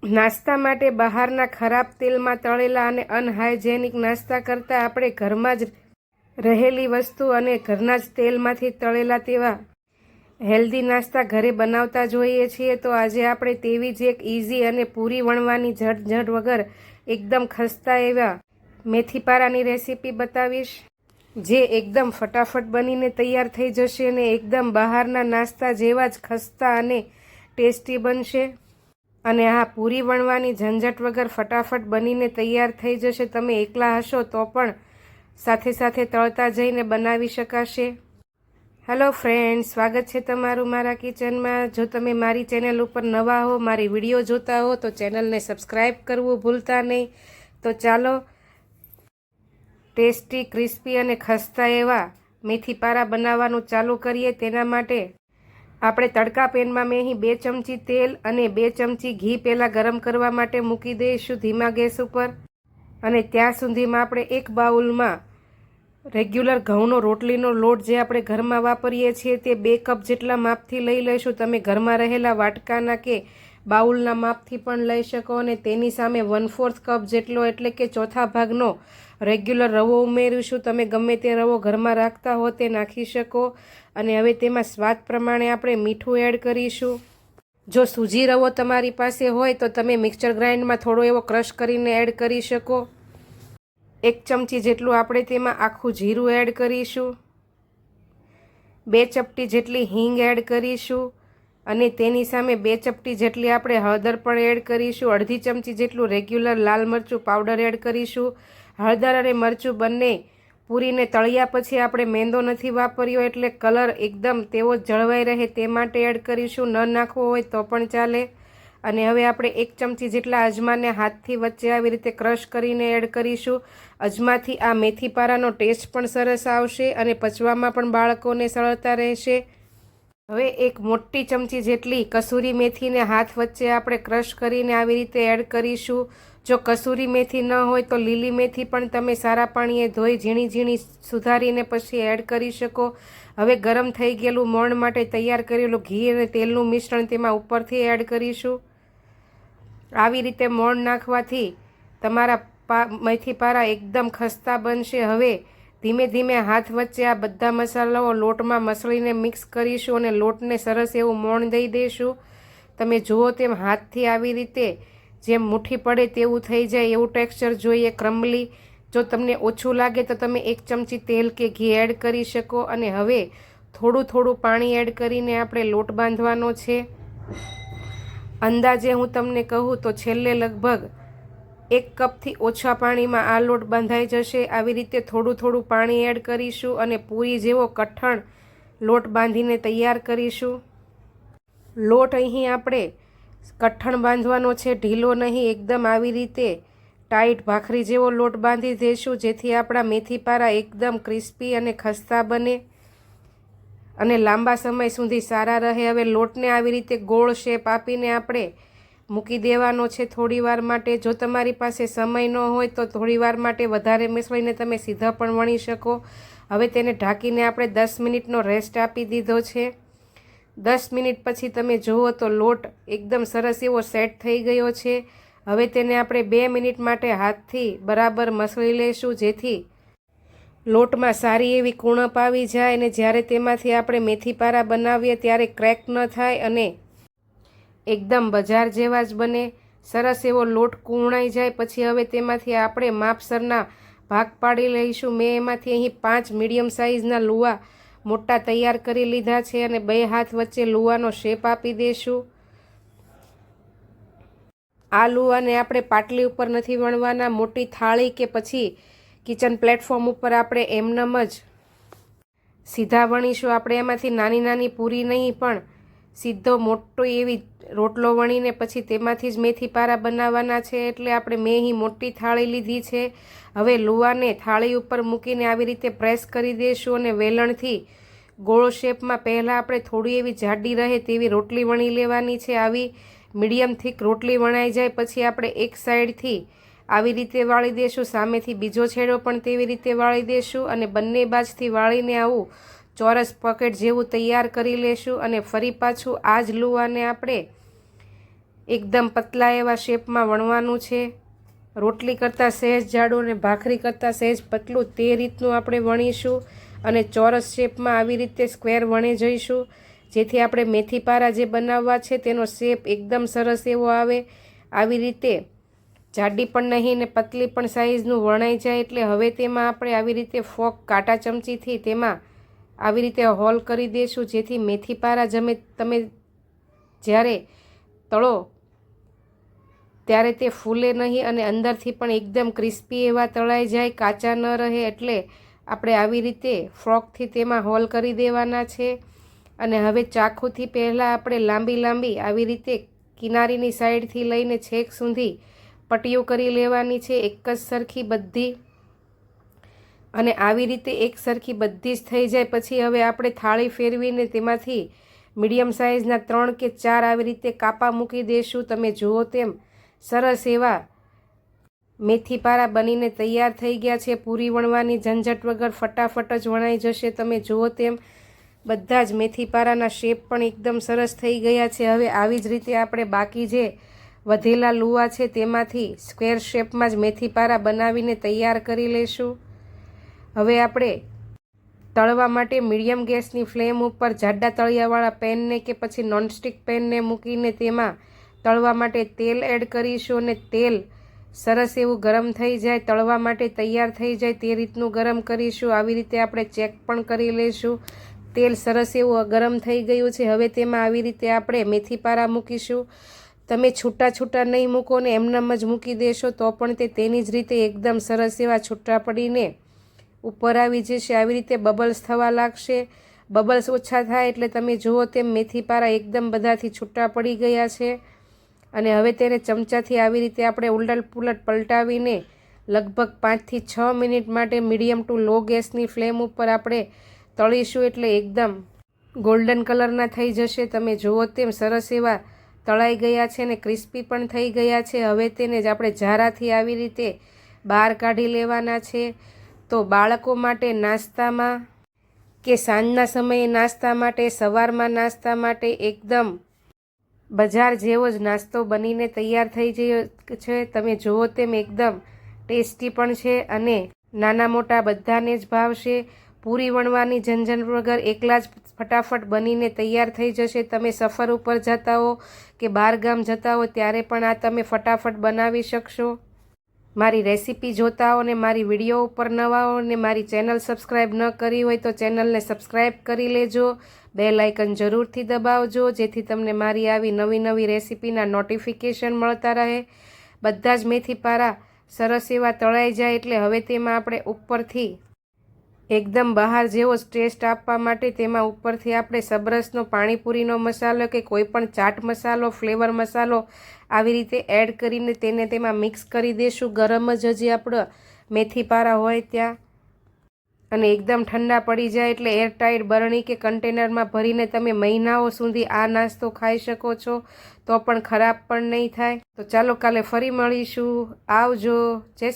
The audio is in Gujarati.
નાસ્તા માટે બહારના ખરાબ તેલમાં તળેલા અને અનહાઇજેનિક નાસ્તા કરતાં આપણે ઘરમાં જ રહેલી વસ્તુ અને ઘરના જ તેલમાંથી તળેલા તેવા હેલ્ધી નાસ્તા ઘરે બનાવતા જોઈએ છીએ. તો આજે આપણે તેવી જ એક ઇઝી અને પૂરી વણવાની ઝટઝટ વગર એકદમ ખસ્તા એવા મેથીપારાની રેસીપી બતાવીશ, જે એકદમ ફટાફટ બનીને તૈયાર થઈ જશે અને એકદમ બહારના નાસ્તા જેવા જ ખસ્તા અને ટેસ્ટી બનશે. અને આ પૂરી વણવાની ઝંઝટ વગર ફટાફટ બનીને તૈયાર થઈ જશે. તમે એકલા હશો તો પણ સાથે સાથે તળતા જઈને બનાવી શકાશે. હેલો ફ્રેન્ડ્સ, સ્વાગત છે તમારું મારા કિચનમાં. જો તમે મારી ચેનલ ઉપર નવા હો, મારી વિડીયો જોતા હો તો ચેનલને સબસ્ક્રાઈબ કરવું ભૂલતા નહીં. તો ચાલો ટેસ્ટી, ક્રિસ્પી અને ખસ્તા એવા મેથીપારા બનાવવાનું ચાલુ કરીએ. તેના માટે આપણે તડકા પેનમાં મેં અહીં 2 ચમચી તેલ અને 2 ચમચી ઘી પહેલાં ગરમ કરવા માટે મૂકી દઈશું ધીમા ગેસ ઉપર. અને ત્યાં સુધીમાં આપણે એક બાઉલમાં રેગ્યુલર ઘઉંનો રોટલીનો લોટ જે આપણે ઘરમાં વાપરીએ છીએ તે 2 કપ જેટલા માપથી લઈ લઈશું. તમે ઘરમાં રહેલા વાટકાના કે બાઉલના માપથી પણ લઈ શકો. અને તેની સામે 1/4 કપ જેટલો એટલે કે ચોથા ભાગનો રેગ્યુલર રવો ઉમેરીશું. તમે ગમે તે રવો ઘરમાં રાખતા હો તે નાખી શકો. અને હવે તેમાં સ્વાદ પ્રમાણે આપણે મીઠું એડ કરીશું. જો સૂજી રવો તમારી પાસે હોય તો તમે મિક્સર ગ્રાઇન્ડરમાં થોડો એવો ક્રશ કરીને એડ કરી શકો. 1 ચમચી જેટલું આપણે તેમાં આખું જીરું એડ કરીશું. 2 ચપટી જેટલી હિંગ એડ કરીશું. અને તેની સામે 2 ચપટી જેટલી આપણે હળદર પણ એડ કરીશું. અડધી ચમચી જેટલું રેગ્યુલર લાલ મરચું પાવડર એડ કરીશું. હળદર અને મરચું બંને પૂરીને તળ્યા પછી આપણે મેંદો નથી વાપર્યો એટલે કલર એકદમ તેવો જ જળવાઈ રહે તે માટે એડ કરીશું. ન નાખવો હોય તો પણ ચાલે. અને હવે આપણે 1 ચમચી જેટલા અજમાને હાથથી વચ્ચે આવી રીતે ક્રશ કરીને એડ કરીશું. અજમાથી આ મેથીપારાનો ટેસ્ટ પણ સરસ આવશે અને પચવામાં પણ બાળકોને સરળતા રહેશે. હવે 1 મોટી ચમચી જેટલી કસૂરી મેથીને હાથ વચ્ચે આપણે ક્રશ કરીને આવી રીતે એડ કરીશું. જો કસૂરી મેથી ન હોય તો લીલી મેથી પણ તમે સારા પાણીએ ધોઈ ઝીણી ઝીણી સુધારીને પછી એડ કરી શકો. હવે ગરમ થઈ ગયેલું મોણ માટે તૈયાર કરેલું ઘી અને તેલનું મિશ્રણ તેમાં ઉપરથી એડ કરીશું. આવી રીતે મોણ નાખવાથી તમારા મેથીપારા એકદમ ખસ્તા બનશે. હવે ધીમે ધીમે હાથ વચ્ચે આ બધા મસાલાઓ લોટમાં મસળીને મિક્સ કરીશું અને લોટને સરસ એવું મોણ દઈ દઈશું. તમે જુઓ તેમ હાથથી આવી રીતે જેમ મુઠ્ઠી પડે તેવું થઈ જાય એવું ટેક્સચર જોઈએ, ક્રમ્બલી. જો તમને ઓછું લાગે તો તમે 1 ચમચી તેલ કે ઘી એડ કરી શકો. અને હવે થોડું થોડું પાણી એડ કરીને આપણે લોટ બાંધવાનો છે. અંદાજે હું તમને કહું તો છેલ્લે લગભગ 1 કપથી ઓછા પાણીમાં આ લોટ બાંધાઈ જશે. આવી રીતે થોડું થોડું પાણી એડ કરીશું અને પૂરી જેવો કઠણ લોટ બાંધીને તૈયાર કરીશું. લોટ અહીં આપણે કઠણ બાંધવાનો છે, ઢીલો નહીં. એકદમ આવી રીતે ટાઈટ ભાખરી જેવો લોટ બાંધી દઈશું, જેથી આપણા મેથીપારા એકદમ ક્રિસ્પી અને ખસ્તા બને અને લાંબા સમય સુધી સારા રહે. હવે લોટને આવી રીતે ગોળ શેપ આપીને આપણે મૂકી દેવાનો છે થોડીવાર માટે. જો તમારી પાસે સમય ન હોય તો થોડીવાર માટે વધારે મિસળીને તમે સીધા પણ વણી શકો. હવે તેને ઢાંકીને આપણે 10 મિનિટનો રેસ્ટ આપી દીધો છે. 10 મિનિટ પછી તમે જુઓ તો લોટ એકદમ સરસ એવો સેટ થઈ ગયો છે. હવે તેને આપણે 2 મિનિટ માટે હાથથી બરાબર મસળી લઈશું, જેથી લોટમાં સારી એવી કુણપ આવી જાય અને જ્યારે તેમાંથી આપણે મેથીપારા બનાવીએ ત્યારે ક્રેક ન થાય અને એકદમ બજાર જેવા જ બને. સરસ એવો લોટ કૂણાઈ જાય પછી હવે તેમાંથી આપણે માપસરના ભાગ પાડી લઈશું. મેં એમાંથી અહીં 5 મીડિયમ સાઇઝના લુવા મોટા તૈયાર કરી લીધા છે અને 2 હાથ વચ્ચે લુવાનો શેપ આપી દઈશું. આ લુવાને આપણે પાટલી ઉપર નથી વણવાના. મોટી થાળી કે પછી કિચન પ્લેટફોર્મ ઉપર આપણે એમનેમ જ સીધા વણીશું. આપણે એમાંથી નાની નાની પૂરી નહીં પણ સીધો મોટો એવી રોટલો વણીને પછી તેમાંથી જ મેથીપારા બનાવવાના છે. એટલે આપણે મેં અહીં મોટી થાળી લીધી છે. હવે લુવાને થાળી ઉપર મૂકીને આવી રીતે પ્રેસ કરી દઈશું અને વેલણથી ગોળ શેપમાં પહેલાં આપણે થોડી એવી જાડી રહે તેવી રોટલી વણી લેવાની છે. આવી મીડિયમ થીક રોટલી વણાઈ જાય પછી આપણે એક સાઈડથી આવી રીતે વાળી દઈશું, સામેથી બીજો છેડો પણ તેવી રીતે વાળી દઈશું અને બંને બાજુથી વાળીને આવું ચોરસ પોકેટ જેવું તૈયાર કરી લેશું. અને ફરી પાછું આ જ લુવાને આપણે એકદમ પતલા એવા શેપમાં વણવાનું છે. રોટલી કરતાં સહેજ જાડું અને ભાખરી કરતાં સહેજ પતલું તે રીતનું આપણે વણીશું અને ચોરસ શેપમાં આવી રીતે સ્ક્વેર વણી જઈશું, જેથી આપણે મેથીપારા જે બનાવવા છે તેનો શેપ એકદમ સરસ એવો આવે. આવી રીતે જાડી પણ નહીં ને પતલી પણ સાઈઝનું વણાઈ જાય. એટલે હવે તેમાં આપણે આવી રીતે ફોક કાંટા ચમચીથી તેમાં આવી રીતે હોલ કરી દઈશું, જેથી મેથીપારા તમે જ્યારે તળો ત્યારે તે ફૂલે નહીં અને અંદરથી પણ એકદમ ક્રિસ્પી એવા તળાઈ જાય, કાચા ન રહે. એટલે આપણે આવી રીતે ફોર્કથી તેમાં હોલ કરી દેવાના છે. અને હવે ચાકુથી પહેલાં આપણે લાંબી આવી રીતે કિનારીની સાઈડથી લઈને છેક સુધી પટ્ટીઓ કરી લેવાની છે, એક જ સરખી બધી. અને આવી રીતે એક સરખી બધી જ થઈ જાય પછી હવે આપણે થાળી ફેરવીને તેમાંથી મીડિયમ સાઇઝના 3 કે 4 આવી રીતે કાપા મૂકી દઈશું. તમે જુઓ તેમ સરસ એવા મેથીપારા બનીને તૈયાર થઈ ગયા છે. પૂરી વણવાની ઝંઝટ વગર ફટાફટ જ વણાઈ જશે. તમે જુઓ તેમ બધા જ મેથીપારાના શેપ પણ એકદમ સરસ થઈ ગયા છે. હવે આવી જ રીતે આપણે બાકી જે વધેલા લુવા છે તેમાંથી સ્ક્વેર શેપમાં જ મેથીપારા બનાવીને તૈયાર કરી લઈશું. હવે આપણે તળવા માટે મીડિયમ ગેસની ફ્લેમ ઉપર જાડા તળિયાવાળા પેનને કે પછી નોનસ્ટિક પેનને મૂકીને તેમાં તળવા માટે તેલ એડ કરીશું. અને તેલ સરસ એવું ગરમ થઈ જાય, તળવા માટે તૈયાર થઈ જાય તે રીતનું ગરમ કરીશું. આવી રીતે આપણે ચેક પણ કરી લઈશું. તેલ સરસ એવું ગરમ થઈ ગયું છે. હવે તેમાં આવી રીતે આપણે મેથીપારા મૂકીશું. તમે છૂટા નહીં મૂકો ને એમનેમ જ મૂકી દેશો તો પણ તે તેની જ રીતે એકદમ સરસ એવા છૂટા પડીને ઉપર આવી જશે. આવી રીતે બબલ્સ થવા લાગશે. બબલ્સ ઓછા થાય એટલે તમે જુઓ તેમ મેથીપારા એકદમ બધાથી છૂટા પડી ગયા છે. અને હવે તેને ચમચાથી આવી રીતે આપણે ઉલટ પુલટ પલટાવીને લગભગ 5 થી 6 મિનિટ માટે મીડિયમ ટુ લો ગેસની ફ્લેમ ઉપર આપણે તળીશું. એટલે એકદમ ગોલ્ડન કલરના થઈ જશે. તમે જુઓ તેમ સરસ એવા તળાઈ ગયા છે અને ક્રિસ્પી પણ થઈ ગયા છે. હવે તેને જ આપણે ઝારાથી આવી રીતે બહાર કાઢી લેવાના છે. તો બાળકો માટે નાસ્તામાં કે સાંજના સમયે નાસ્તા માટે, સવારમાં નાસ્તા માટે એકદમ બજાર જેવો જ નાસ્તો બનીને તૈયાર થઈ ગયો છે. તમે જુઓ તેમ એકદમ ટેસ્ટી પણ છે અને નાના મોટા બધાને જ ભાવશે. પૂરી વણવાની ઝંઝટ વગર એકલા જ ફટાફટ બનીને તૈયાર થઈ જશે. તમે સફર ઉપર જતા હો કે બહાર ગામ જતા હો ત્યારે પણ આ તમે ફટાફટ બનાવી શકશો. મારી રેસીપી જોતા હો ને મારી વિડીયો ઉપર નવા હો ને મારી ચેનલ સબસ્ક્રાઈબ ન કરી હોય તો ચેનલને સબસ્ક્રાઈબ કરી લેજો. બેલ આઇકન જરૂરથી દબાવજો, જેથી તમને મારી આવી નવી રેસીપીના નોટિફિકેશન મળતા રહે. બધા જ મેથીપારા સરસ એવા તળાઈ જાય એટલે હવે તેમાં આપણે ઉપરથી એકદમ બહાર જેવો ટેસ્ટ આપવા માટે તેમાં ઉપરથી આપણે સબરસનો પાણીપુરીનો મસાલો કે કોઈ પણ ચાટ મસાલો, ફ્લેવર મસાલો આવી રીતે એડ કરીને તેને તેમાં મિક્સ કરી દઈશું. ગરમ જ હજી આપણો મેથીપારા હોય ત્યાં. અને એકદમ ઠંડા પડી જાય એટલે એરટાઈટ બરણી કે કન્ટેનરમાં ભરીને તમે મહિનાઓ સુધી આ નાસ્તો ખાઈ શકો છો, તો પણ ખરાબ પણ નહીં થાય. તો ચાલો કાલે ફરી મળીશું. આવજો. જય શ્રી